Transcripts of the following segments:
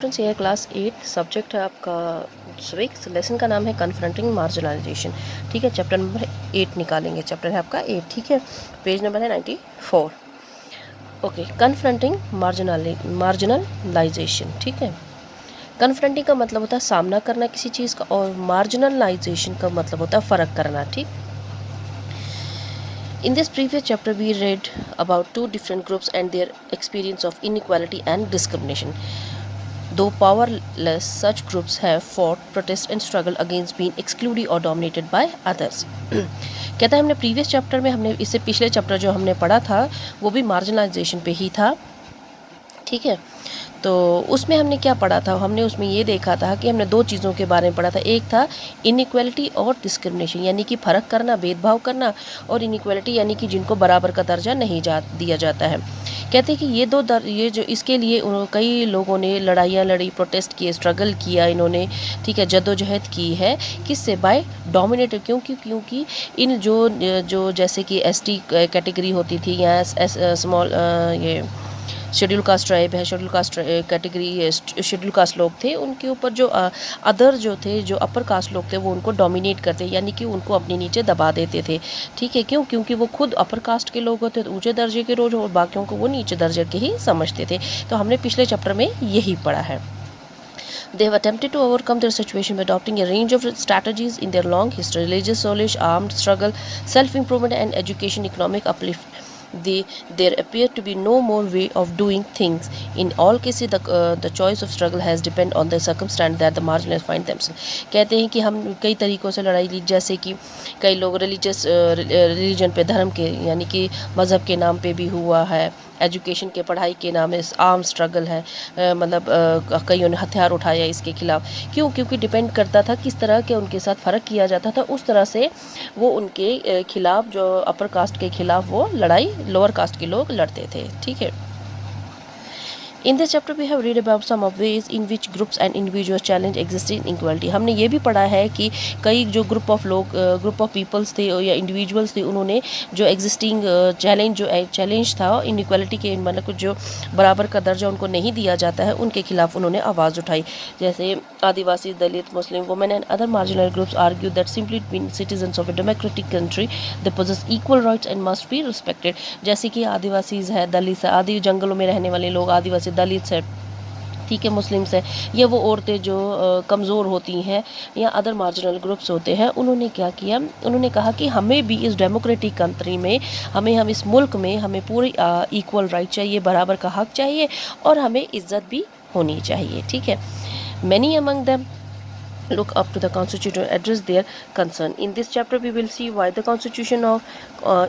Students, ये class 8 subject है आपका सिविक्स। लेसन का नाम है कन्फ्रंटिंग मार्जिनलाइजेशन। ठीक है, चैप्टर नंबर 8 निकालेंगे। चैप्टर है आपका 8। ठीक है, पेज नंबर है 94। Okay, confronting marginalisation. ठीक है, कन्फ्रंटिंग का मतलब होता है सामना करना किसी चीज़ का, और मार्जिनलाइजेशन का मतलब होता है फ़र्क करना। ठीक, in this previous chapter we read about two different groups and their experience of inequality and discrimination. Though powerless, such groups have fought, protested and struggled against being excluded or dominated by others. कहता है हमने previous chapter में, हमने इससे पिछले chapter जो हमने पढ़ा था वो भी मार्जिनलाइजेशन पे ही था। ठीक है, तो उसमें हमने क्या पढ़ा था? हमने उसमें ये देखा था कि हमने दो चीज़ों के बारे में पढ़ा था। एक था इनइक्वालिटी और डिस्क्रिमिनेशन, यानी कि फ़र्क करना, भेदभाव करना, और इनइक्वालिटी यानी कि जिनको बराबर का दर्जा नहीं दिया जाता है। कहते हैं कि ये जो इसके लिए कई लोगों ने लड़ाइयाँ लड़ी, प्रोटेस्ट किए, स्ट्रगल किया इन्होंने। ठीक है, जद्दोजहद की है। किससे? By dominator. क्योंकि इन जो जैसे कि एसटी कैटेगरी होती थी, या स्मॉल ये शेड्यूल कास्ट ट्राइब है, schedule caste category, schedule caste लोग थे, उनके ऊपर जो अदर जो थे, जो अपर कास्ट लोग थे, वो उनको डोमिनेट करते, यानी कि उनको अपने नीचे दबा देते थे। ठीक है, क्योंकि वो खुद अपर कास्ट के लोग होते थे, ऊंचे दर्जे के रोज, और बाकियों को वो नीचे दर्जे के ही समझते थे। तो हमने पिछले चैप्टर में यही पढ़ा है। They have attempted to overcome their situation by adopting a range of strategies in their long history: religious solace, armed struggle, self-improvement and education, economic uplift. There appear to be no more way of doing things. In all cases, the choice of struggle has depend on the circumstance that the marginalized find themselves. कहते हैं कि हम कई तरीक़ों से लड़ाई ली, जैसे कि कई लोग रिलीजन पे, धर्म के यानी कि मज़हब के नाम पे भी हुआ है। एजुकेशन के, पढ़ाई के नाम में आर्म स्ट्रगल है, मतलब कईयों ने हथियार उठाया इसके खिलाफ। क्योंकि डिपेंड करता था किस तरह के उनके साथ फ़र्क किया जाता था, उस तरह से वो उनके खिलाफ, जो अपर कास्ट के खिलाफ वो लड़ाई लोअर कास्ट के लोग लड़ते थे। ठीक है, In this chapter we have read about some of ways in which groups and individuals challenge existing inequality. हमने ये भी पढ़ा है कि कई जो ग्रुप ऑफ पीपल्स थे या इंडिविजुअल्स थे, उन्होंने जो एग्जिस्टिंग चैलेंज था इनइक्वालिटी के, मतलब जो बराबर का दर्जा उनको नहीं दिया जाता है, उनके खिलाफ उन्होंने आवाज़ उठाई। जैसे Adivasi, Dalit, Muslim, women and other marginal groups argue that simply being citizens of a democratic country they possess equal rights and must be respected. जैसे कि आदिवासीज है, दलित है, आदि जंगलों में रहने वाले लोग, आदिवासी, दलित है, ठीक है, मुस्लिम्स है, ये वो औरतें जो कमज़ोर होती हैं, या अदर मार्जिनल ग्रुप्स होते हैं, उन्होंने क्या किया? उन्होंने कहा कि हमें भी इस डेमोक्रेटिक कंट्री में, हम इस मुल्क में, हमें पूरी इक्वल राइट चाहिए, बराबर का हक चाहिए, और हमें इज्जत भी होनी चाहिए। ठीक है, many among them look up to the constitution to address their concern. In this chapter we will see why the constitution of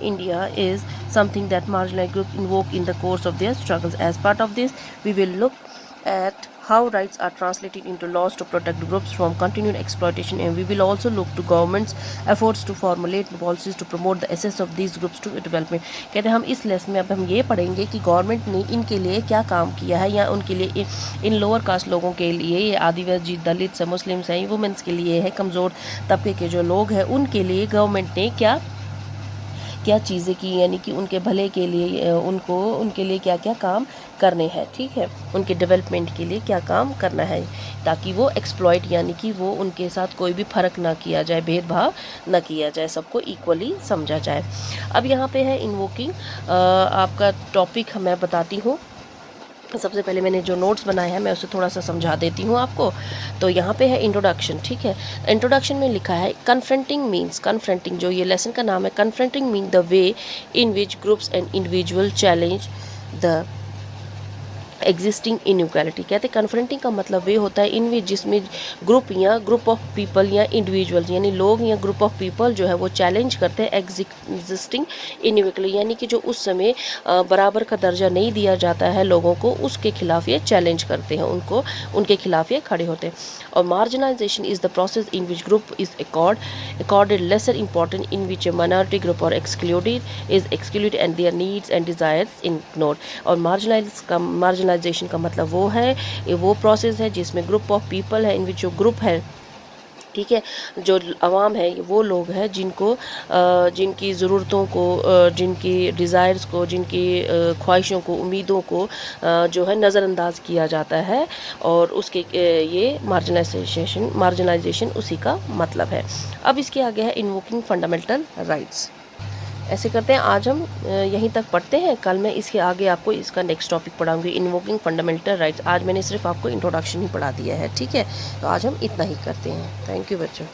India is something that marginalized groups invoke in the course of their struggles. As part of this, we will look at how rights are translated into laws to protect groups from continued exploitation, and we will also look to government's efforts to formulate policies to promote the access of these groups to development. कहते हैं हम इस lesson में अब हम ये पढ़ेंगे कि गवर्नमेंट ने इनके लिए क्या काम किया है, या उनके लिए इन लोअर कास्ट लोगों के लिए, ये आदिवासी, दलित, मुस्लिम्स हैं, वुमेंस के लिए है, कमज़ोर तबके के जो लोग हैं, उनके लिए गवर्नमेंट ने क्या चीज़ें की, यानी कि उनके भले के लिए, उनके लिए क्या क्या काम करने हैं। ठीक है, उनके डेवलपमेंट के लिए क्या काम करना है, ताकि वो एक्सप्लॉइट, यानी कि वो उनके साथ कोई भी फ़र्क ना किया जाए, भेदभाव ना किया जाए, सबको इक्वली समझा जाए। अब यहाँ पे है इन्वोकिंग। आपका टॉपिक मैं बताती हूँ। सबसे पहले मैंने जो नोट्स बनाए हैं मैं उसे थोड़ा सा समझा देती हूँ आपको। तो यहाँ पे है इंट्रोडक्शन। ठीक है, इंट्रोडक्शन में लिखा है कन्फ्रंटिंग, जो ये लेसन का नाम है, confronting mean the way in which groups and individual challenge the existing inequality. कहते हैं कन्फ्रंटिंग का मतलब वे होता है इन विच, जिसमें ग्रुप ऑफ पीपल या इंडिविजुअल्स, यानी लोग या ग्रुप ऑफ पीपल जो है वो चैलेंज करते हैं एग्जिस्टिंग इनइक्वालिटी, यानी कि जो उस समय बराबर का दर्जा नहीं दिया जाता है लोगों को, उसके खिलाफ ये चैलेंज करते हैं, उनके खिलाफ ये खड़े होते हैं। और marginalisation is the process in which group is accorded lesser importance, in which a minority group or excluded and their needs and desires ignored. और मार्जिनाइजेशन का मतलब वो है, वो प्रोसेस है जिसमें ग्रुप ऑफ पीपल है, इन विच जो ग्रुप है ठीक है। जो आवाम है वो लोग हैं जिनको जिनकी ज़रूरतों को जिनकी डिज़ायर्स को, जिनकी ख्वाहिशों को, उम्मीदों को जो है नज़रअंदाज किया जाता है, और उसके ये मार्जिनाइजेशन उसी का मतलब है। अब इसके आगे है इन्वोकिंग फंडामेंटल राइट्स। ऐसे करते हैं, आज हम यहीं तक पढ़ते हैं, कल मैं इसके आगे आपको इसका नेक्स्ट टॉपिक पढ़ाऊंगी, इन्वोकिंग फंडामेंटल राइट्स। आज मैंने सिर्फ आपको इंट्रोडक्शन ही पढ़ा दिया है, ठीक है। तो आज हम इतना ही करते हैं। थैंक यू बच्चों।